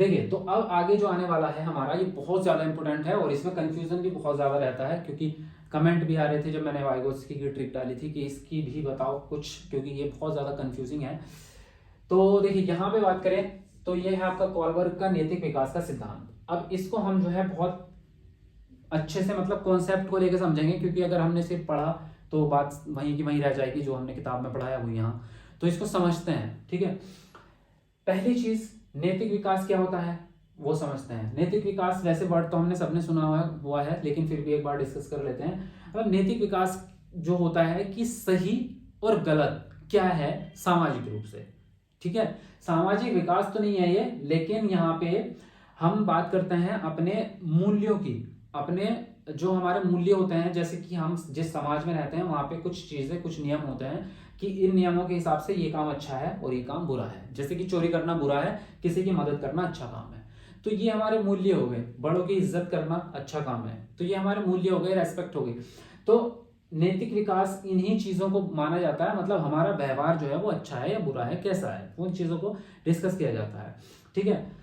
देखिए, तो अब आगे जो आने वाला है हमारा, ये बहुत ज्यादा इंपॉर्टेंट है और इसमें कंफ्यूजन भी बहुत ज्यादा रहता है, क्योंकि कमेंट भी आ रहे थे जब मैंने वाइगोत्स्की की ट्रिक डाली थी कि इसकी भी बताओ कुछ, क्योंकि ये बहुत ज्यादा कंफ्यूजिंग है। तो देखिए यहाँ पे बात करें तो ये है आपका कॉलबर्ग का नैतिक विकास का सिद्धांत। अब इसको हम जो है बहुत अच्छे से मतलब कॉन्सेप्ट को लेकर समझेंगे, क्योंकि अगर हमने सिर्फ पढ़ा तो बात वहीं की वहीं रह जाएगी, जो हमने किताब में पढ़ाया वो यहाँ। तो इसको समझते हैं, ठीक है। पहली चीज, नैतिक विकास क्या होता है वो समझते हैं। नैतिक विकास वैसे वर्ड तो हमने सबने सुना हुआ है, लेकिन फिर भी एक बार डिस्कस कर लेते हैं। अब नैतिक विकास जो होता है कि सही और गलत क्या है सामाजिक रूप से, ठीक है। सामाजिक विकास तो नहीं है ये, लेकिन यहाँ पे हम बात करते हैं अपने मूल्यों की, अपने जो हमारे मूल्य होते हैं, जैसे कि हम जिस समाज में रहते हैं वहां पे कुछ चीजें, कुछ नियम होते हैं कि इन नियमों के हिसाब से ये काम अच्छा है और ये काम बुरा है। जैसे कि चोरी करना बुरा है, किसी की मदद करना अच्छा काम है, तो ये हमारे मूल्य हो गए। बड़ों की इज्जत करना अच्छा काम है, तो ये हमारे मूल्य हो गए, रेस्पेक्ट हो गई। तो नैतिक विकास इन्हीं चीजों को माना जाता है, मतलब हमारा व्यवहार जो है वो अच्छा है या बुरा है, कैसा है, उन चीजों को डिस्कस किया जाता है, ठीक है।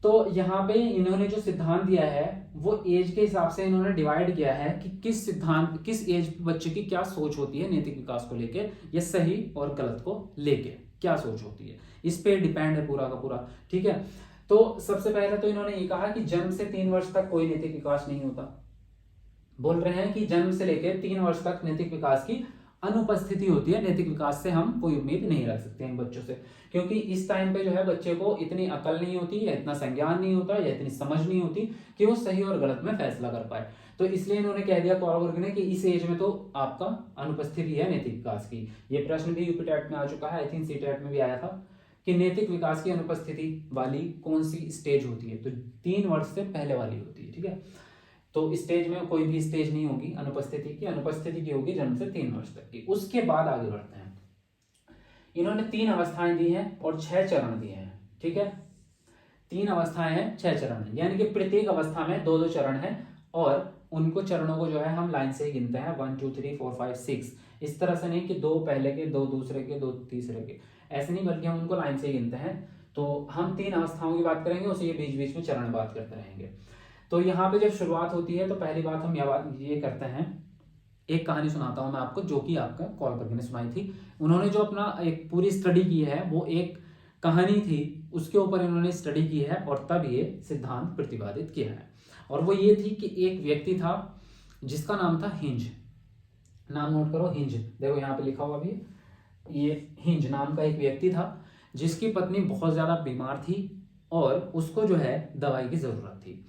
तो यहाँ पे इन्होंने जो सिद्धांत दिया है वो एज के हिसाब से इन्होंने डिवाइड किया है कि किस सिद्धांत, किस एज बच्चे की क्या सोच होती है नैतिक विकास को लेके, या सही और गलत को लेके क्या सोच होती है, इस पे डिपेंड है पूरा का पूरा, ठीक है। तो सबसे पहले तो इन्होंने ये कहा कि जन्म से 3 वर्ष तक कोई नैतिक विकास नहीं होता। बोल रहे हैं कि जन्म से लेकर 3 वर्ष तक नैतिक विकास की अनुपस्थिति होती है। नैतिक विकास से हम कोई उम्मीद नहीं रख सकते इन बच्चों से, क्योंकि इस टाइम पे जो है बच्चे को इतनी अकल नहीं होती, या इतना संज्ञान नहीं होता, या इतनी समझ नहीं होती कि वो सही और गलत में फैसला कर पाए। तो इसलिए इन्होंने कह दिया कॉलबर्ग ने कि इस एज में तो आपका अनुपस्थिति है नैतिक विकास की। ये प्रश्न भी यूपी टेट में आ चुका है, आई थिंक सी टेट में भी आया था कि नैतिक विकास की अनुपस्थिति वाली कौन सी स्टेज होती है, तो 3 वर्ष से पहले वाली होती है, ठीक है। तो स्टेज में कोई भी स्टेज नहीं होगी अनुपस्थिति की, अनुपस्थिति की होगी जन्म से 3 वर्ष तक की। उसके बाद आगे बढ़ते हैं। इन्होंने 3 अवस्थाएं दी हैं और 6 चरण दिए हैं, ठीक है। 3 अवस्थाएं हैं, 6 चरण हैं, यानी कि प्रत्येक अवस्था में 2-2 चरण हैं, और उनको चरणों को जो है हम लाइन से ही गिनते हैं, 1 2 3 4 5 6। इस तरह से नहीं कि 2 पहले के, 2 दूसरे के, 2 तीसरे के, ऐसे नहीं, बल्कि हम उनको लाइन से ही गिनते हैं। तो हम 3 अवस्थाओं की बात करेंगे, उसे बीच बीच में चरण बात करते रहेंगे। तो यहाँ पे जब शुरुआत होती है तो पहली बात हम ये करते हैं, एक कहानी सुनाता हूं मैं आपको, जो कि आपका कॉलबर्ग ने सुनाई थी। उन्होंने जो अपना एक पूरी स्टडी की है वो एक कहानी थी, उसके ऊपर इन्होंने स्टडी की है और तब ये सिद्धांत प्रतिपादित किया है। और वो ये थी कि एक व्यक्ति था जिसका नाम था हिंज। नाम नोट करो, हिंज, देखो यहाँ पे लिखा हुआ भी, ये हिंज नाम का एक व्यक्ति था जिसकी पत्नी बहुत ज्यादा बीमार थी और उसको जो है दवाई की जरूरत थी।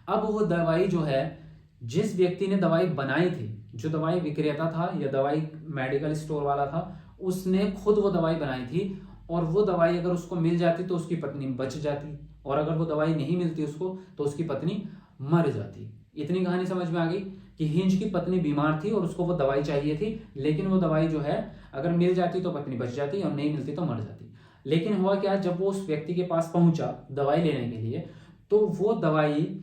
अब वो दवाई जो है, जिस व्यक्ति ने दवाई बनाई थी, जो दवाई विक्रेता था या दवाई मेडिकल स्टोर वाला था, उसने खुद वो दवाई बनाई थी, और वो दवाई अगर उसको मिल जाती तो उसकी पत्नी बच जाती, और अगर वो दवाई नहीं मिलती उसको तो उसकी पत्नी मर जाती। इतनी कहानी समझ में आ गई कि हिंज की पत्नी बीमार थी और उसको वो दवाई चाहिए थी, लेकिन वो दवाई जो है अगर मिल जाती तो पत्नी बच जाती और नहीं मिलती तो मर जाती। लेकिन हुआ क्या, जब वो उस व्यक्ति के पास पहुंचा दवाई लेने के लिए, तो वो दवाई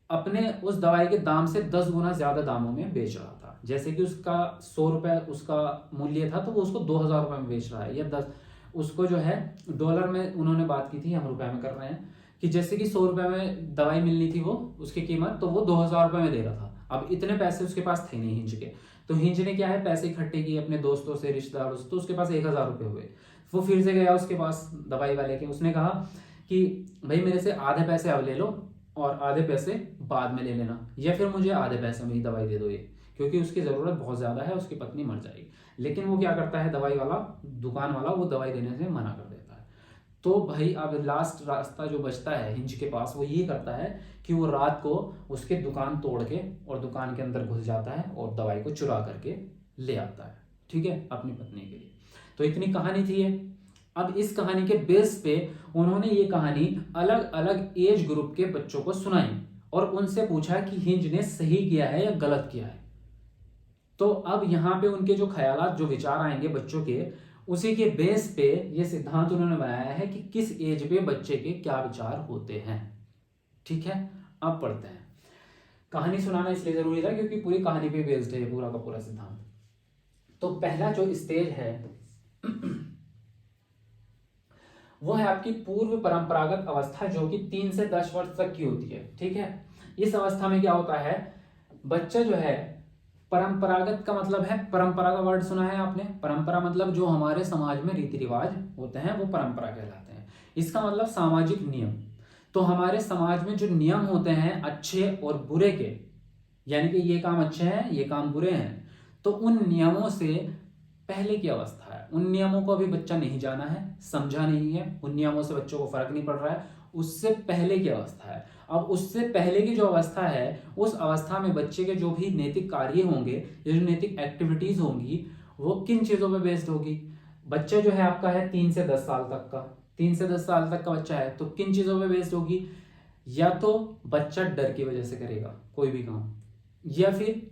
अपने उस दवाई के दाम से 10 गुना ज्यादा दामों में बेच रहा था। जैसे कि उसका 100 रुपए उसका मूल्य था, तो वो उसको 2000 रुपए में बेच रहा है, या 10, उसको जो है डॉलर में उन्होंने बात की थी, हम रुपए में कर रहे हैं, कि जैसे कि 100 रुपए में दवाई मिलनी थी वो उसकी कीमत, तो वो 2000 रुपए में दे रहा था। अब इतने पैसे उसके पास थे नहीं हिंज के, तो हिंज ने क्या है, पैसे इकट्ठे किए अपने दोस्तों से, रिश्तेदारों से, तो उसके पास 1000 रुपये हुए। वो फिर से गया उसके पास दवाई वाले के, उसने कहा कि भाई मेरे से आधे पैसे अब ले लो और आधे पैसे बाद में ले लेना, या फिर मुझे आधे पैसे में ही दवाई दे दो ये, क्योंकि उसकी ज़रूरत बहुत ज़्यादा है, उसकी पत्नी मर जाएगी। लेकिन वो क्या करता है, दवाई वाला, दुकान वाला, वो दवाई देने से मना कर देता है। तो भाई अब लास्ट रास्ता जो बचता है हिंज के पास, वो ये करता है कि वो रात को उसके दुकान तोड़ के और दुकान के अंदर घुस जाता है और दवाई को चुरा करके ले आता है, ठीक है, अपनी पत्नी के लिए। तो इतनी कहानी थी ये। अब इस कहानी के बेस पे उन्होंने ये कहानी अलग अलग एज ग्रुप के बच्चों को सुनाई और उनसे पूछा कि हिंज ने सही किया है या गलत किया है। तो अब यहाँ पे उनके जो ख्यालात, जो विचार आएंगे बच्चों के, उसी के बेस पे ये सिद्धांत उन्होंने बनाया है कि किस एज पे बच्चे के क्या विचार होते हैं, ठीक है। अब पढ़ते हैं। कहानी सुनाना इसलिए जरूरी था क्योंकि पूरी कहानी पे बेस्ड है ये पूरा का पूरा सिद्धांत। तो पहला जो स्टेज है वो है आपकी पूर्व परंपरागत अवस्था, जो कि 3 से 10 वर्ष तक की होती है। ठीक है, इस अवस्था में क्या होता है, बच्चा जो है, परंपरागत का मतलब है, परंपरा का वर्ड सुना है आपने, परंपरा मतलब जो हमारे समाज में रीति रिवाज होते हैं वो परंपरा कहलाते हैं। इसका मतलब सामाजिक नियम। तो हमारे समाज में जो नियम होते हैं अच्छे और बुरे के, यानी कि ये काम अच्छे हैं ये काम बुरे हैं, तो उन नियमों से पहले की अवस्था है। उन नियमों को अभी बच्चा नहीं जाना है, समझा नहीं है, उन नियमों से बच्चों को फर्क नहीं पड़ रहा है, उससे पहले की अवस्था है। अब उससे पहले की जो अवस्था है, उस अवस्था में बच्चे के जो भी नैतिक कार्य होंगे या जो नैतिक एक्टिविटीज होंगी वो किन चीजों पर बेस्ड होगी। बच्चा जो है आपका है 3 से 10 साल तक का, 3 से 10 साल तक का बच्चा है, तो किन चीजों पर बेस्ड होगी, या तो बच्चा डर की वजह से करेगा कोई भी काम, या फिर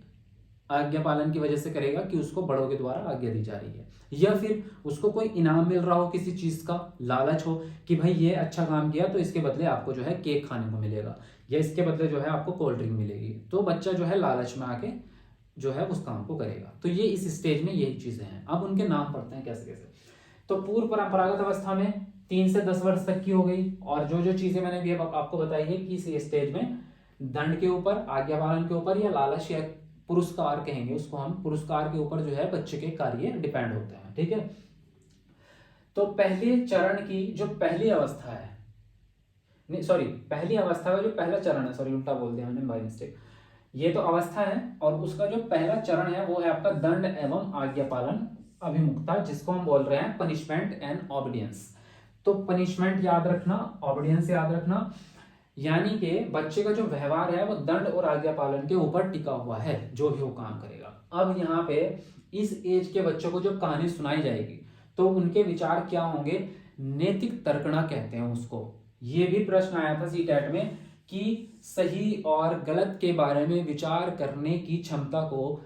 आज्ञा पालन की वजह से करेगा कि उसको बड़ों के द्वारा आज्ञा दी जा रही है, या फिर उसको कोई इनाम मिल रहा हो किसी चीज का, लालच हो कि भाई ये अच्छा काम किया तो इसके बदले आपको जो है केक खाने को मिलेगा, या इसके बदले जो है आपको कोल्ड ड्रिंक मिलेगी, तो बच्चा जो है लालच में आके जो है उस काम को करेगा। तो ये इस स्टेज में यही चीजें हैं। अब उनके नाम पढ़ते हैं कैसे कैसे। तो पूर्व परंपरागत अवस्था में 3 से 10 वर्ष तक की हो गई, और जो जो चीजें मैंने भी आपको बताई है कि इस स्टेज में दंड के ऊपर, आज्ञा पालन के ऊपर, या लालच या पुरस्कार कहेंगे उसको हम, पुरस्कार के ऊपर जो है बच्चे के कार्य डिपेंड होते हैं। ठीक है, तो पहले चरण की जो पहली अवस्था है, नहीं सॉरी, पहली अवस्था का जो पहला चरण है, सॉरी उल्टा बोल दिया मैंने बाय मिस्टेक, ये तो अवस्था है, और उसका जो पहला चरण है वो है आपका दंड एवं आज्ञा पालन अभिमुखता, जिसको हम बोल रहे हैं पनिशमेंट एंड ऑबिडियंस। तो पनिशमेंट याद रखना, ऑबिडियंस याद रखना, यानी कि बच्चे का जो व्यवहार है वो दंड और आज्ञा पालन के ऊपर टिका हुआ है, जो भी वो काम करेगा। अब यहाँ पे इस एज के बच्चों को जो कहानी सुनाई जाएगी तो उनके विचार क्या होंगे, नैतिक तर्कणा कहते हैं उसको। ये भी प्रश्न आया था सीटेट में कि सही और गलत के बारे में विचार करने की क्षमता को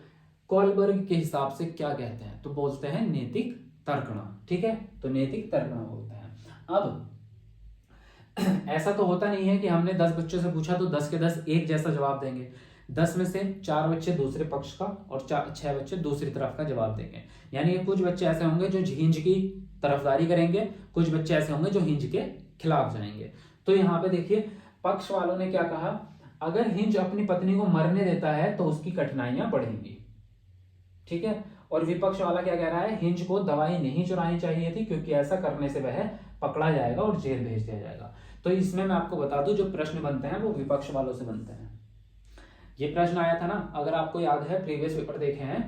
कोलबर्ग के हिसाब से क्या कहते हैं, तो बोलते हैं नैतिक तर्कणा। ठीक है, तो नैतिक तर्कणा बोलते हैं। अब ऐसा तो होता नहीं है कि हमने 10 बच्चों से पूछा तो 10 के 10 एक जैसा जवाब देंगे। 10 में से 4 बच्चे दूसरे पक्ष का और 6 बच्चे दूसरी तरफ का जवाब देंगे। यानी कि कुछ बच्चे ऐसे होंगे जो हिंज की तरफदारी करेंगे, कुछ बच्चे ऐसे होंगे जो हिंज के खिलाफ जाएंगे। तो यहाँ पे देखिए पक्ष वालों ने क्या कहा, अगर हिंज अपनी पत्नी को मरने देता है तो उसकी कठिनाइयां बढ़ेंगी। ठीक है, और विपक्ष वाला क्या कह रहा है, हिंज को दवाई नहीं चुरानी चाहिए थी क्योंकि ऐसा करने से वह पकड़ा जाएगा और जेल भेज दिया जाएगा। तो इसमें मैं आपको बता दूं जो प्रश्न बनते हैं वो विपक्ष वालों से बनते हैं। ये प्रश्न आया था ना, अगर आपको याद है प्रीवियस पेपर देखे हैं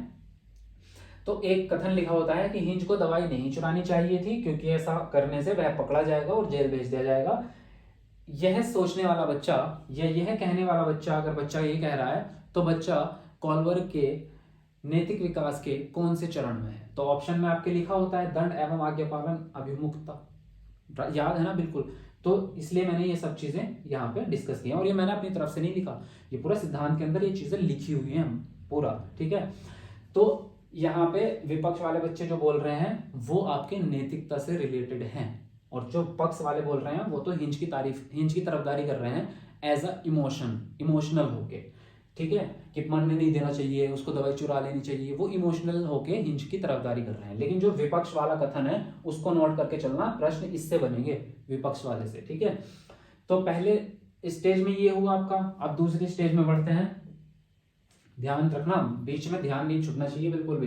तो एक कथन लिखा होता है कि हिंज को दवाई नहीं चुरानी चाहिए थी क्योंकि ऐसा करने से वह पकड़ा जाएगा और जेल भेज दिया जाएगा। यह सोचने वाला बच्चा या यह कहने वाला बच्चा, अगर बच्चा ये कह रहा है तो बच्चा कोलबर्ग के नैतिक विकास के कौन से चरण में है, तो ऑप्शन में आपके लिखा होता है दंड एवं आज्ञा पालन अभिमुखता, याद है ना बिल्कुल। तो इसलिए मैंने ये सब चीजें यहाँ पे डिस्कस की हैं, और ये मैंने अपनी तरफ से नहीं लिखा, ये पूरा सिद्धांत के अंदर ये चीजें लिखी हुई हैं पूरा। ठीक है, तो यहाँ पे विपक्ष वाले बच्चे जो बोल रहे हैं वो आपके नैतिकता से रिलेटेड हैं, और जो पक्ष वाले बोल रहे हैं वो तो हिंज की तारीफ, हिंज की तरफदारी कर रहे हैं एज अ इमोशनल होके। ठीक है, कि मरने नहीं देना चाहिए, उसको दवाई चुरा लेनी चाहिए, वो इमोशनल होके हिंज की तरफदारी कर रहे हैं। लेकिन जो विपक्ष वाला कथन है उसको नोट करके चलना, प्रश्न इससे बनेंगे विपक्ष वाले से। ठीक है, तो पहले स्टेज में ये हुआ आपका। अब दूसरी स्टेज में बढ़ते हैं, ध्यान रखना बीच में ध्यान नहीं छूटना चाहिए बिल्कुल भी।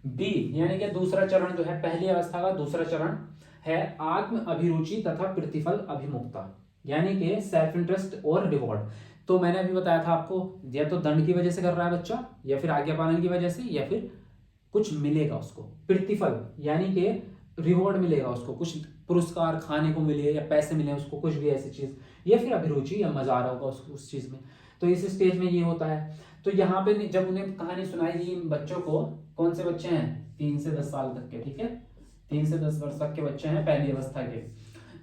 बी यानी कि दूसरा चरण जो है, पहली अवस्था का दूसरा चरण है आत्म अभिरुचि तथा प्रतिफल अभिमुखता, यानी कि सेल्फ इंटरेस्ट और रिवॉर्ड। तो मैंने अभी बताया था आपको, या तो दंड की वजह से कर रहा है बच्चा, या फिर आज्ञा पालन की वजह से, या फिर कुछ मिलेगा उसको प्रतिफल, यानी कि रिवॉर्ड मिलेगा उसको, कुछ पुरस्कार खाने को मिले या पैसे मिले उसको, कुछ भी ऐसी चीज, या फिर अभिरुचि या मजा आ रहा होगा उसको उस चीज में। तो इस स्टेज में ये होता है। तो यहाँ पे जब उन्हें कहानी सुनाई गई बच्चों को, कौन से बच्चे हैं, 3 से 10 साल तक के, ठीक है, 3 से 10 वर्ष तक के बच्चे हैं पहली अवस्था के।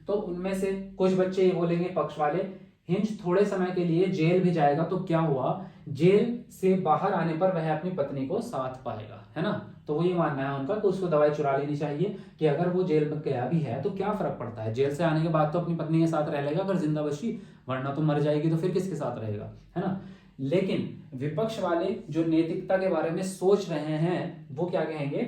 तो उनमें से कुछ बच्चे ये बोलेंगे पक्ष वाले, हिंज थोड़े समय के लिए जेल भी जाएगा तो क्या हुआ, जेल से बाहर आने पर वह अपनी पत्नी को साथ पाएगा, है ना। तो वो ये मानना है उनका कि उसको दवाई चुरा लेनी चाहिए, कि अगर वो जेल में गया भी है तो क्या फर्क पड़ता है, जेल से आने के बाद तो अपनी पत्नी के साथ रह लेगा अगर जिंदा बची, वरना तो मर जाएगी तो फिर किसके साथ रहेगा, है ना। लेकिन विपक्ष वाले जो नैतिकता के बारे में सोच रहे हैं वो क्या कहेंगे,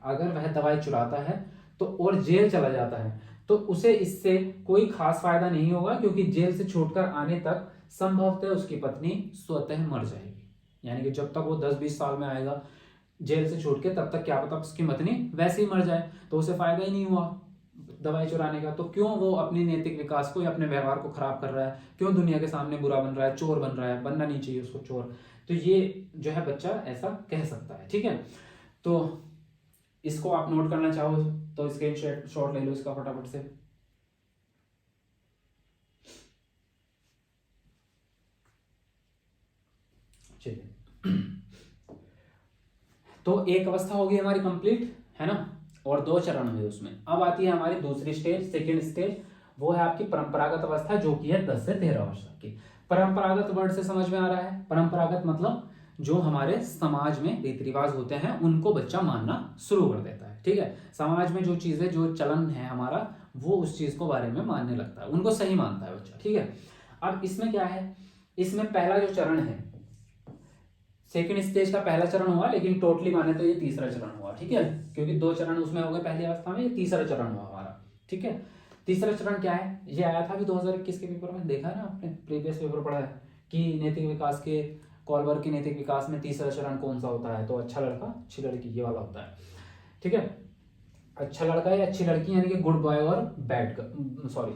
अगर वह दवाई चुराता है तो और जेल चला जाता है तो उसे इससे कोई खास फायदा नहीं होगा, क्योंकि जेल से छूटकर आने तक संभवतः उसकी पत्नी स्वतः मर जाएगी। यानी कि जब तक वो 10-20 साल में आएगा जेल से छूट के, तब तक क्या पता उसकी पत्नी वैसे ही मर जाए, तो उसे फायदा ही नहीं हुआ दवाई चुराने का। तो क्यों वो अपनी नैतिक विकास को या अपने व्यवहार को खराब कर रहा है, क्यों दुनिया के सामने बुरा बन रहा है, चोर बन रहा है, बनना नहीं चाहिए उसको चोर। तो ये जो है बच्चा ऐसा कह सकता है, ठीक है। तो इसको आप नोट करना चाहो तो स्क्रीन शॉट ले लो इसका फटाफट से। चलिए, तो एक अवस्था होगी हमारी कंप्लीट, है ना, और 2 चरण हुए उसमें। अब आती है हमारी दूसरी स्टेज, सेकेंड स्टेज, वो है आपकी परंपरागत अवस्था, जो कि है 10 से 13 वर्ष तक की। परंपरागत वर्ड से समझ में आ रहा है, परंपरागत मतलब जो हमारे समाज में रीति रिवाज होते हैं उनको बच्चा मानना शुरू कर देता है, ठीक है। समाज में जो चीजें, जो चलन है हमारा, वो उस चीज को बारे में मानने लगता है, उनको सही मानता है बच्चा, ठीक है। अब इसमें क्या है, इसमें पहला जो चरण है, सेकेंड स्टेज का पहला चरण हुआ, लेकिन टोटली माने तो ये तीसरा चरण हुआ, ठीक है, क्योंकि 2 चरण उसमें हो गए पहली अवस्था में, ये तीसरा चरण हुआ हमारा, ठीक है। तीसरा चरण क्या है, ये आया था भी 2021 के पेपर में, देखा है ना आपने, प्रीवियस पेपर पढ़ा है कि नैतिक विकास के, कॉलबर के नैतिक विकास में तीसरा चरण कौन सा होता है, तो अच्छा लड़का अच्छी लड़की, ये वाला होता है, ठीक है। अच्छा लड़का या अच्छी लड़की, यानी कि गुड बॉय और बैड, सॉरी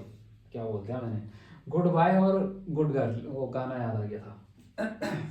क्या बोलते हैं मैंने, गुड बॉय और गुड गर्ल, वो गाना याद आ गया था।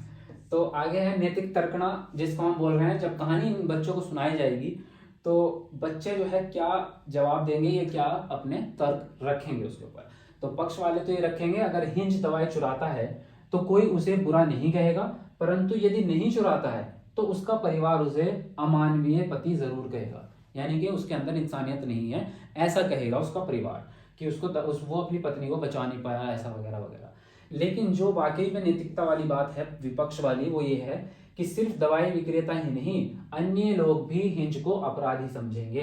तो आगे है नैतिक तर्कना, जिसको हम बोल रहे हैं, जब कहानी बच्चों को सुनाई जाएगी तो बच्चे जो है क्या जवाब देंगे, ये क्या अपने तर्क रखेंगे उसके ऊपर। तो पक्ष वाले तो ये रखेंगे, अगर हिंज दवाई चुराता है तो कोई उसे बुरा नहीं कहेगा, परंतु यदि नहीं चुराता है तो उसका परिवार उसे अमानवीय पति जरूर कहेगा, यानी कि उसके अंदर इंसानियत नहीं है, ऐसा कहेगा उसका परिवार, कि वो अपनी पत्नी को बचा नहीं पाया, ऐसा वगैरह वगैरह। लेकिन जो वाकई में नैतिकता वाली बात है विपक्ष वाली, वो ये है कि सिर्फ दवाई विक्रेता ही नहीं, अन्य लोग भी हिंज को अपराधी समझेंगे,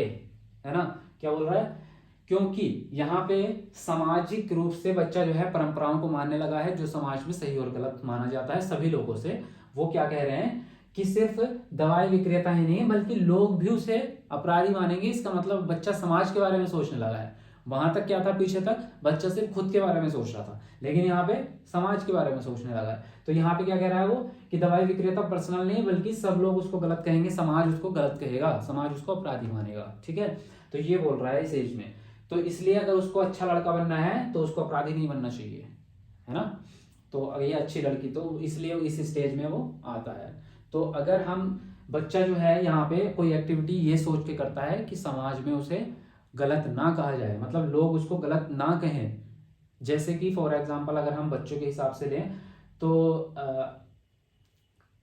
है ना। क्या बोल रहा है, क्योंकि यहाँ पे सामाजिक रूप से बच्चा जो है परंपराओं को मानने लगा है, जो समाज में सही और गलत माना जाता है सभी लोगों से। वो क्या कह रहे हैं कि सिर्फ दवाई विक्रेता ही नहीं, बल्कि लोग भी उसे अपराधी मानेंगे। इसका मतलब बच्चा समाज के बारे में सोचने लगा है। वहां तक क्या था, पीछे तक बच्चा सिर्फ खुद के बारे में सोच रहा था, लेकिन यहाँ पे समाज के बारे में सोचने लगा है। तो यहाँ पे क्या कह रहा है वो, कि दवाई विक्रेता पर्सनल नहीं, बल्कि सब लोग उसको गलत कहेंगे, समाज उसको गलत कहेगा, समाज उसको अपराधी मानेगा, ठीक है। तो ये बोल रहा है इस एज में। तो इसलिए अगर उसको अच्छा लड़का बनना है तो उसको अपराधी नहीं बनना चाहिए, है ना। तो अगर ये अच्छी लड़की, तो इसलिए इस स्टेज में वो आता है। तो अगर हम बच्चा जो है यहाँ पे कोई एक्टिविटी ये सोच के करता है कि समाज में उसे गलत ना कहा जाए, मतलब लोग उसको गलत ना कहें, जैसे कि फॉर एग्जांपल अगर हम बच्चों के हिसाब से लें तो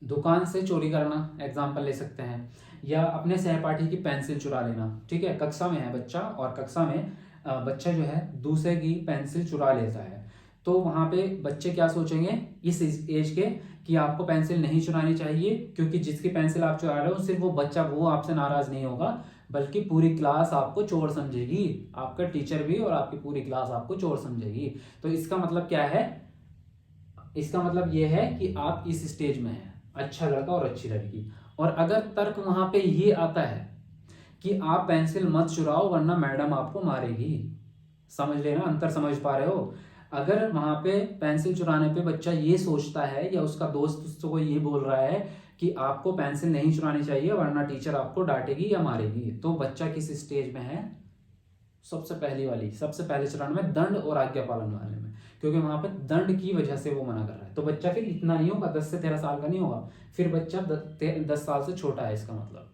दुकान से चोरी करना एग्जांपल ले सकते हैं, या अपने सहपाठी की पेंसिल चुरा लेना, ठीक है। कक्षा में है बच्चा और कक्षा में बच्चा जो है दूसरे की पेंसिल चुरा लेता है, तो वहां पे बच्चे क्या सोचेंगे इस एज के, कि आपको पेंसिल नहीं चुरानी चाहिए, क्योंकि जिसकी पेंसिल आप चुरा रहे हो सिर्फ वो बच्चा, वो आपसे नाराज नहीं होगा, बल्कि पूरी क्लास आपको चोर समझेगी, आपका टीचर भी और आपकी पूरी क्लास आपको चोर समझेगी। तो इसका मतलब क्या है, इसका मतलब यह है कि आप इस स्टेज में हैं, अच्छा लड़का और अच्छी लड़की। और अगर तर्क वहां पे ये आता है कि आप पेंसिल मत चुराओ वरना मैडम आपको मारेगी, समझ लेना, अंतर समझ पा रहे हो। अगर वहां पे पेंसिल चुराने पे बच्चा ये सोचता है, या उसका दोस्त उसको ये बोल रहा है कि आपको पेंसिल नहीं चुरानी चाहिए वरना टीचर आपको डांटेगी या मारेगी, तो बच्चा किस स्टेज में है, सबसे पहले चरण में, दंड और आज्ञा पालन वाले में, क्योंकि वहां पे दंड की वजह से वो मना कर रहा है। तो बच्चा फिर इतना नहीं होगा, 10 से 13 साल का नहीं होगा, फिर बच्चा 10 साल से छोटा है, इसका मतलब।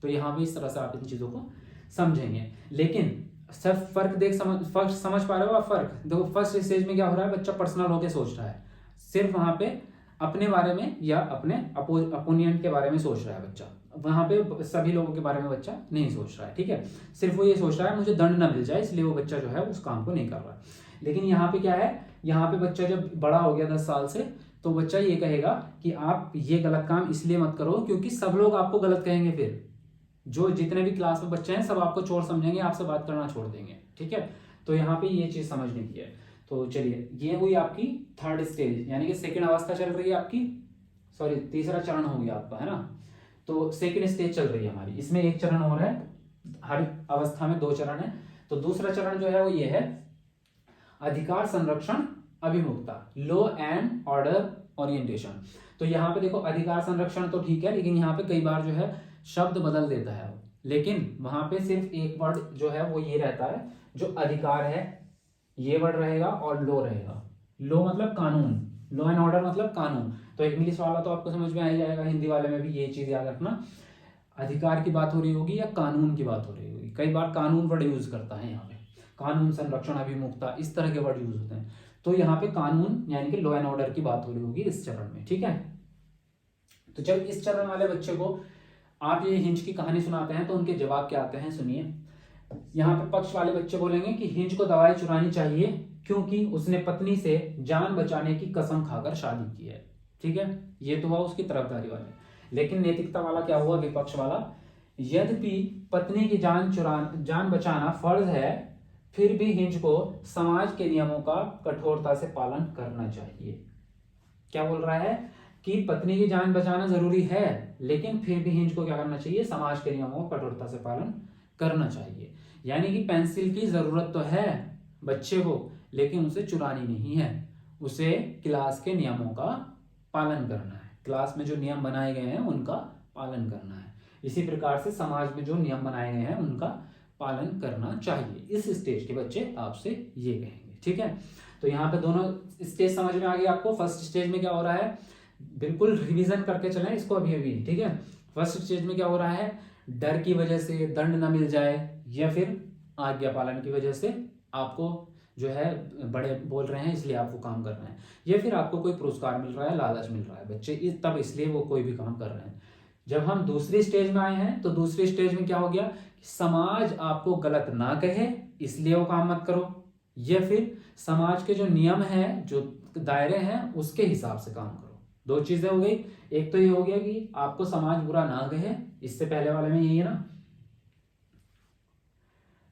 तो यहाँ पे इस तरह से आप इन चीजों को समझेंगे। लेकिन सब फर्क फर्क समझ पा रहे हो आप, फर्क देखो। फर्स्ट स्टेज में क्या हो रहा है, बच्चा पर्सनल होके सोच रहा है, सिर्फ वहां पे अपने बारे में या अपने अपोनेंट के बारे में सोच रहा है बच्चा, वहां पे सभी लोगों के बारे में बच्चा नहीं सोच रहा है, ठीक है। सिर्फ वो ये सोच रहा है मुझे दंड ना मिल जाए, इसलिए वो बच्चा जो है उस काम को नहीं कर रहा है। लेकिन यहाँ पे क्या है, यहाँ पे बच्चा जब बड़ा हो गया 10 साल से, तो बच्चा ये कहेगा कि आप ये गलत काम इसलिए मत करो क्योंकि सब लोग आपको गलत कहेंगे, फिर जो जितने भी क्लास में बच्चे हैं सब आपको चोर समझेंगे, आपसे बात करना छोड़ देंगे, ठीक है। तो यहाँ पे ये चीज समझने की है। तो चलिए, ये हुई आपकी थर्ड स्टेज, यानी कि सेकेंड अवस्था चल रही है आपकी, सॉरी तीसरा चरण हो गया आपका, है ना। तो सेकेंड स्टेज चल रही है हमारी, इसमें एक चरण और है, हर अवस्था में 2 चरण है। तो दूसरा चरण जो है वो ये है अधिकार संरक्षण अभिमुखता, लॉ एंड ऑर्डर ओरिएंटेशन। तो यहाँ पे देखो अधिकार संरक्षण तो ठीक है, लेकिन यहाँ पे कई बार जो है शब्द बदल देता है, लेकिन वहां पे सिर्फ एक वर्ड जो है वो ये रहता है, जो अधिकार है ये वर्ड रहेगा और लॉ रहेगा। लॉ मतलब कानून, लॉ एंड ऑर्डर मतलब कानून। तो इंग्लिश वाला तो आपको समझ में आ ही जाएगा, हिंदी वाले में भी ये चीज याद रखना, अधिकार की बात हो रही होगी या कानून की बात हो रही होगी। कई बार कानून वर्ड यूज करता है यहाँ पे, कानून संरक्षण अभिमुखता इस तरह के वर्ड यूज होते हैं। तो यहाँ पे कानून यानी कि लॉ एंड ऑर्डर की बात हो रही होगी इस चरण में, ठीक है। तो जब इस चरण वाले बच्चे को आप ये हिंज की कहानी सुनाते हैं तो उनके जवाब क्या आते हैं, सुनिए। यहाँ पे पक्ष वाले बच्चे बोलेंगे कि हिंज को दवाई चुरानी चाहिए क्योंकि उसने पत्नी से जान बचाने की कसम खाकर शादी की है, ठीक है। ये तो हुआ उसकी तरफदारी वाले। लेकिन नैतिकता वाला क्या हुआ, विपक्ष वाला, यद्यपि पत्नी की जान बचाना फर्ज है, फिर भी हिंज को समाज के नियमों का कठोरता से पालन करना चाहिए। क्या बोल रहा है कि पत्नी की जान बचाना जरूरी है, लेकिन फिर भी हिंज को क्या करना चाहिए, समाज के नियमों का कठोरता से पालन करना चाहिए। यानी कि पेंसिल की जरूरत तो है बच्चे को, लेकिन उसे चुरानी नहीं है, उसे क्लास के नियमों का पालन करना है, क्लास में जो नियम बनाए गए हैं उनका पालन करना है। इसी प्रकार से समाज में जो नियम बनाए गए हैं उनका पालन करना चाहिए। इस स्टेज के बच्चे आपसे ये कहेंगे, ठीक है। तो यहाँ पे दोनों स्टेज समझ में आ गई आपको। फर्स्ट स्टेज में क्या हो रहा है, बिल्कुल रिवीजन करके चलें इसको अभी अभी, ठीक है। फर्स्ट स्टेज में क्या हो रहा है, डर की वजह से दंड ना मिल जाए, या फिर आज्ञा पालन की वजह से आपको जो है बड़े बोल रहे हैं इसलिए आप वो काम कर रहे हैं, या फिर आपको कोई पुरस्कार मिल रहा है, लालच मिल रहा है बच्चे तब इसलिए वो कोई भी काम कर रहे हैं। जब हम दूसरी स्टेज में आए हैं तो दूसरी स्टेज में क्या हो गया, समाज आपको गलत ना कहे इसलिए वो काम मत करो, या फिर समाज के जो नियम हैं, जो दायरे हैं उसके हिसाब से काम करो। दो चीजें हो गई, एक तो ये हो गया कि आपको समाज बुरा ना कहे, इससे पहले वाले में यही है ना,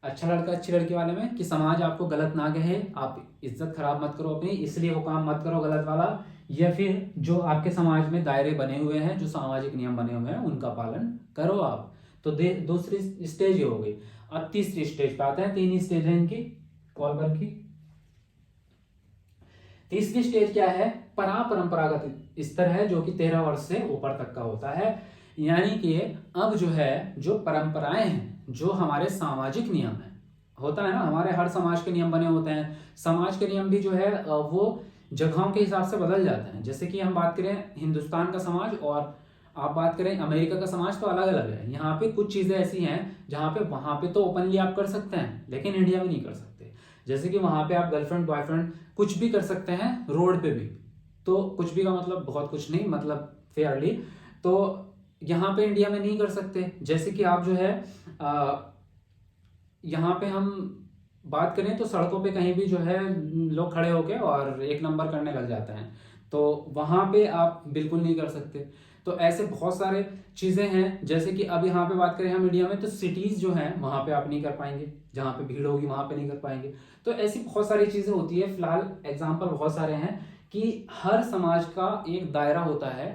अच्छा लड़का अच्छी लड़की वाले में कि समाज आपको गलत ना कहे, आप इज्जत खराब मत करो अपनी इसलिए वो काम मत करो गलत वाला, या फिर जो आपके समाज में दायरे बने हुए हैं, जो सामाजिक नियम बने हुए हैं उनका पालन करो आप। तो दूसरी स्टेज ये हो गई। अब तीसरी स्टेज पे आते हैं, तीन ही स्टेज है इनकी कॉल पर की। तीसरी स्टेज क्या है, परंपरागत स्तर है, जो कि 13 वर्ष से ऊपर तक का होता है। यानी कि अब जो है जो परंपराएं हैं, जो हमारे सामाजिक नियम है, होता है ना हमारे हर समाज के नियम बने होते हैं, समाज के नियम भी जो है वो जगहों के हिसाब से बदल जाते हैं। जैसे कि हम बात करें हिंदुस्तान का समाज और आप बात करें अमेरिका का समाज तो अलग अलग है। यहाँ पे कुछ चीजें ऐसी हैं जहाँ पे वहां पे तो ओपनली आप कर सकते हैं, लेकिन इंडिया में नहीं कर सकते। जैसे कि वहां पे आप गर्लफ्रेंड बॉयफ्रेंड कुछ भी कर सकते हैं, रोड पे भी, तो कुछ भी का मतलब बहुत कुछ नहीं, मतलब फेयरली, तो यहाँ पे इंडिया में नहीं कर सकते। जैसे कि आप जो है यहाँ पे हम बात करें तो सड़कों पे कहीं भी जो है लोग खड़े होके और एक नंबर करने लग जाते हैं, तो वहां पे आप बिल्कुल नहीं कर सकते। तो ऐसे बहुत सारे चीजें हैं। जैसे कि अब यहाँ पे बात करें हम इंडिया में, तो सिटीज जो हैं वहां पे आप नहीं कर पाएंगे, जहाँ पे भीड़ होगी वहां पे नहीं कर पाएंगे। तो ऐसी बहुत सारी चीजें होती है। फिलहाल एग्जाम्पल बहुत सारे हैं कि हर समाज का एक दायरा होता है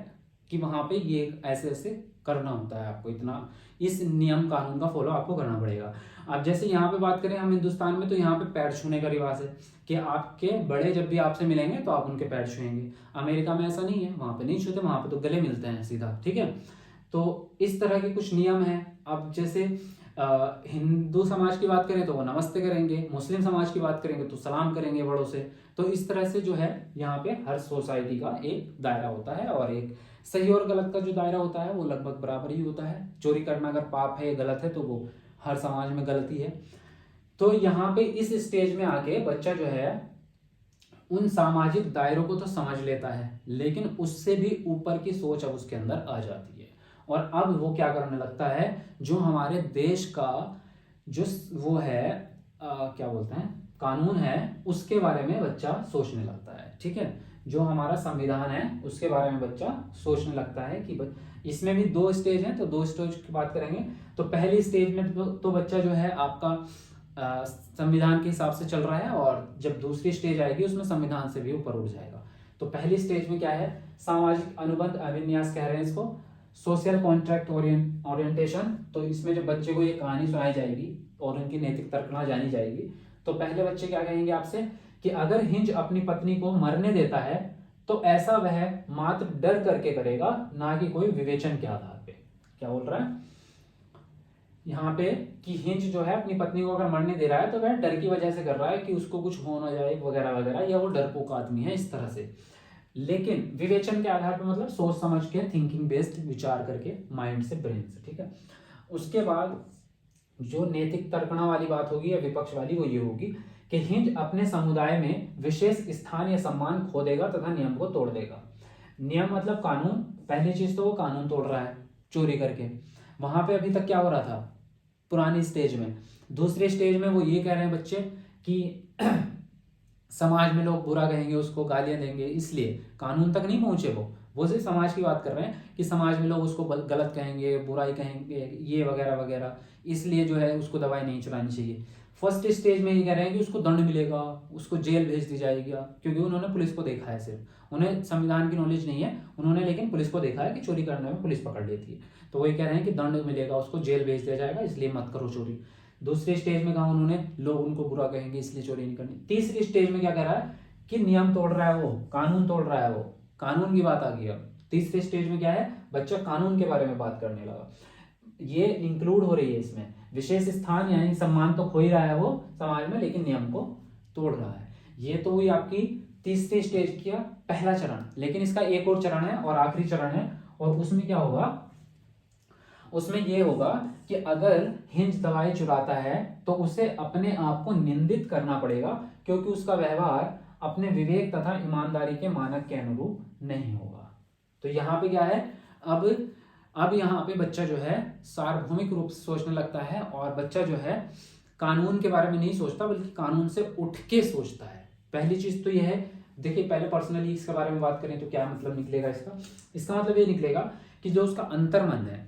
कि वहां पे ये ऐसे ऐसे करना होता है, आपको इतना इस नियम कानून का फॉलो आपको करना पड़ेगा। अब जैसे यहाँ पे बात करें हम हिंदुस्तान में, तो यहाँ पे पैर छूने का रिवाज है कि आपके बड़े जब भी आपसे मिलेंगे तो आप उनके पैर छुएंगे। अमेरिका में ऐसा नहीं है, वहां पे नहीं छूते, वहां पे तो गले मिलते हैं सीधा, ठीक है। तो इस तरह के कुछ नियम है। अब जैसे हिंदू समाज की बात करें तो वो नमस्ते करेंगे, मुस्लिम समाज की बात करेंगे तो सलाम करेंगे बड़ों से। तो इस तरह से जो है यहाँ पे हर सोसाइटी का एक दायरा होता है, और एक सही और गलत का जो दायरा होता है वो लगभग बराबर ही होता है। चोरी करना अगर पाप है, गलत है, तो वो हर समाज में गलती है। तो यहाँ पे इस स्टेज में आके बच्चा जो है उन सामाजिक दायरों को तो समझ लेता है, लेकिन उससे भी ऊपर की सोच अब उसके अंदर आ जाती है, और अब वो क्या करने लगता है, जो हमारे देश का जो वो है क्या बोलते हैं कानून है, उसके बारे में बच्चा सोचने लगता है, ठीक है। जो हमारा संविधान है उसके बारे में बच्चा सोचने लगता है कि इसमें भी दो स्टेज हैं, तो दो स्टेज की बात करेंगे। तो पहली स्टेज में तो बच्चा जो है आपका संविधान के हिसाब से चल रहा है, और जब दूसरी स्टेज आएगी उसमें संविधान से भी ऊपर उठ जाएगा। तो पहली स्टेज में क्या है, सामाजिक अनुबंध अभिन्यास कह रहे हैं इसको, सोशल कॉन्ट्रैक्ट ओरिएंटेशन। तो इसमें जब बच्चे को ये कहानी सुनाई जाएगी और उनकी नैतिक तर्कणा जानी जाएगी। तो पहले बच्चे क्या कहेंगे आपसे कि अगर हिंज अपनी पत्नी को मरने देता है तो ऐसा वह मात्र डर करके करेगा, ना कि कोई विवेचन के आधार पे। क्या बोल रहा है यहाँ पे कि हिंज जो है अपनी पत्नी को अगर मरने दे रहा है तो वह डर की वजह से कर रहा है कि उसको कुछ हो ना जाए वगैरह वगैरह, या वो डरपोक आदमी है इस तरह से। लेकिन विवेचन के आधार पर मतलब सोच समझ के, थिंकिंग बेस्ड, विचार करके, माइंड से, ब्रेन से, ठीक है। उसके बाद जो नैतिक तर्कणा वाली बात होगी या विपक्ष वाली, वो ये होगी कि हिंज अपने समुदाय में विशेष स्थान या सम्मान खो देगा तथा नियम को तोड़ देगा। नियम मतलब कानून। पहली चीज तो वो कानून तोड़ रहा है चोरी करके। वहां पे अभी तक क्या हो रहा था पुरानी स्टेज में। दूसरे स्टेज में वो ये कह रहे हैं बच्चे कि समाज में लोग बुरा कहेंगे, उसको गालियां देंगे, इसलिए कानून तक नहीं पहुंचे वो सिर्फ समाज की बात कर रहे हैं कि समाज में लोग उसको गलत कहेंगे, बुराई कहेंगे, ये वगैरह वगैरह, इसलिए जो है उसको दवाई नहीं चलानी चाहिए। फर्स्ट स्टेज में ये कह रहे हैं कि उसको दंड मिलेगा, उसको जेल भेज दी जाएगी, क्योंकि उन्होंने पुलिस को देखा है, सिर्फ उन्हें संविधान की नॉलेज नहीं है, उन्होंने लेकिन पुलिस को देखा है कि चोरी करने में पुलिस पकड़ लेती है, तो वही कह रहे हैं कि दंड मिलेगा, उसको जेल भेज दिया जाएगा, इसलिए मत करो चोरी। दूसरे स्टेज में कहा उन्होंने लोग उनको बुरा कहेंगे इसलिए चोरी नहीं करनी। तीसरी स्टेज में क्या कह रहा है कि नियम तोड़ रहा है वो, कानून तोड़ रहा है वो, कानून की बात आ गई। अब तीसरे स्टेज में क्या है, बच्चा कानून के बारे में बात करने लगा। ये इंक्लूड हो रही है इसमें, विशेष स्थान यानी सम्मान तो खो ही रहा है वो समाज में, लेकिन नियम को तोड़ रहा है। ये तो हुई आपकी तीसरे स्टेज का पहला चरण। लेकिन इसका एक और चरण है और आखिरी चरण है, और उसमें क्या होगा, उसमें यह होगा कि अगर हिंज दवाई चुराता है तो उसे अपने आप को निंदित करना पड़ेगा, क्योंकि उसका व्यवहार अपने विवेक तथा ईमानदारी के मानक के अनुरूप नहीं होगा। तो यहाँ पे क्या है, अब यहाँ पे बच्चा जो है सार्वभौमिक रूप से सोचने लगता है, और बच्चा जो है कानून के बारे में नहीं सोचता बल्कि कानून से उठ के सोचता है। पहली चीज तो यह है, देखिए पहले पर्सनली इसके बारे में बात करें तो क्या मतलब निकलेगा इसका मतलब ये निकलेगा कि जो उसका अंतर्मन है,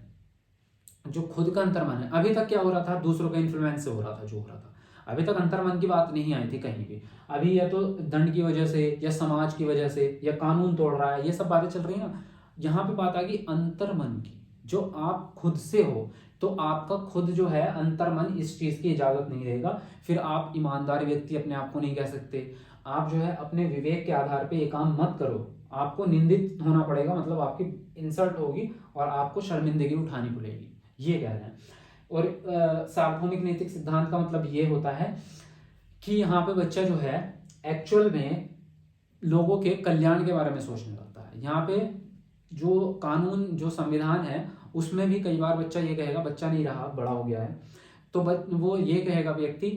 जो खुद का अंतर्मन है, अभी तक क्या हो रहा था, दूसरों के इन्फ्लुएंस से हो रहा था जो हो रहा था, अभी तक अंतर्मन की बात नहीं आई थी कहीं भी। अभी या तो दंड की वजह से या समाज की वजह से या कानून तोड़ रहा है, ये सब बातें चल रही है ना। यहाँ पे बात आ गई अंतर्मन की, जो आप खुद से हो, तो आपका खुद जो है अंतर्मन इस चीज की इजाजत नहीं देगा। फिर आप ईमानदार व्यक्ति अपने आप को नहीं कह सकते, आप जो है अपने विवेक के आधार पे ये काम मत करो, आपको निंदित होना पड़ेगा, मतलब आपकी इंसल्ट होगी और आपको शर्मिंदगी उठानी पड़ेगी, ये कह रहे हैं। और सार्वभौमिक नैतिक सिद्धांत का मतलब ये होता है कि यहाँ पे बच्चा जो है एक्चुअल में लोगों के कल्याण के बारे में सोचने लगता है। यहाँ पे जो कानून, जो संविधान है, उसमें भी कई बार बच्चा ये कहेगा, बच्चा नहीं रहा, बड़ा हो गया है, तो वो ये कहेगा व्यक्ति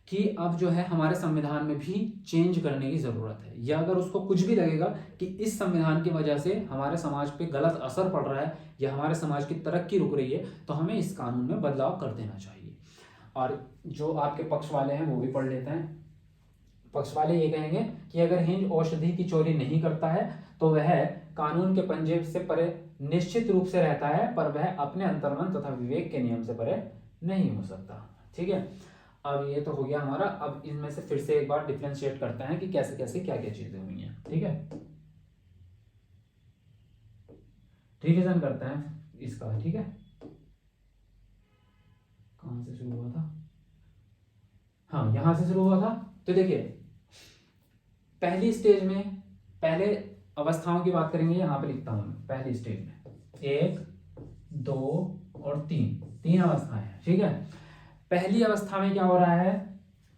कि अब जो है हमारे संविधान में भी चेंज करने की जरूरत है, या अगर उसको कुछ भी लगेगा कि इस संविधान की वजह से हमारे समाज पे गलत असर पड़ रहा है या हमारे समाज की तरक्की रुक रही है, तो हमें इस कानून में बदलाव कर देना चाहिए। और जो आपके पक्ष वाले हैं वो भी पढ़ लेते हैं। पक्ष वाले ये कहेंगे कि अगर हिंज औषधि की चोरी नहीं करता है तो वह कानून के पंजे से परे निश्चित रूप से रहता है, पर वह अपने अंतर्मन तथा विवेक के नियम से परे नहीं हो सकता। ठीक है, अब ये तो हो गया हमारा। अब इनमें से फिर से एक बार डिफरेंशिएट करते हैं कि कैसे कैसे क्या क्या चीजें हुई हैं। ठीक है, रिवीजन करते हैं इसका। ठीक है, कहां से शुरू हुआ था, हाँ यहां से शुरू हुआ था। तो देखिए पहली स्टेज में, पहले अवस्थाओं की बात करेंगे, यहां पे लिखता हूं मैं। पहली स्टेज में 1, 2 और 3 अवस्थाएं हैं। ठीक है, पहली अवस्था में क्या हो रहा है,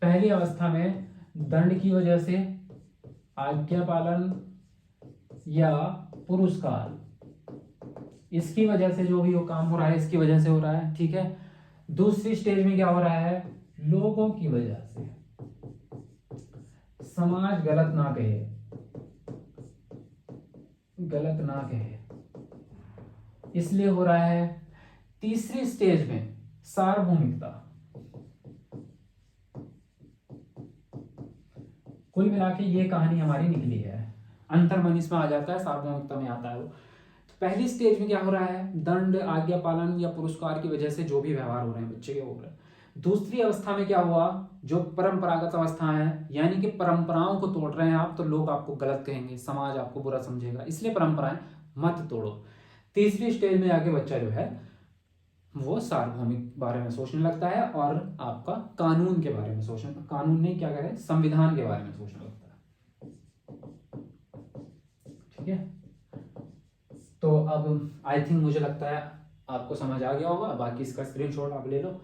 पहली अवस्था में दंड की वजह से आज्ञा पालन या पुरस्कार, इसकी वजह से जो भी वो काम हो रहा है, इसकी वजह से हो रहा है। ठीक है, दूसरी स्टेज में क्या हो रहा है, लोगों की वजह से, समाज गलत ना कहे, गलत ना कहे, इसलिए हो रहा है। तीसरी स्टेज में सार्वभौमिकता, कुल मिला के ये कहानी हमारी निकली है। अंतर्मन इसमें आ जाता है, सार्वभौमिकता में आता है वो। तो पहली स्टेज में क्या हो रहा है, दंड, आज्ञा पालन या पुरस्कार की वजह से जो भी व्यवहार हो रहे हैं बच्चे के हो रहे हैं। दूसरी अवस्था में क्या हुआ, जो परंपरागत अवस्था है, यानी कि परंपराओं को तोड़ रहे हैं आप, तो लोग आपको गलत कहेंगे, समाज आपको बुरा समझेगा, इसलिए परंपराएं मत तोड़ो। तीसरी स्टेज में आके बच्चा जो है वो सार्वभौमिक बारे में सोचने लगता है और आपका कानून के बारे में सोचने, कानून नहीं क्या कह रहे हैं, संविधान के बारे में सोचने लगता है। ठीक है, तो अब आई थिंक मुझे लगता है आपको समझ आ गया होगा। बाकी इसका स्क्रीनशॉट आप ले लो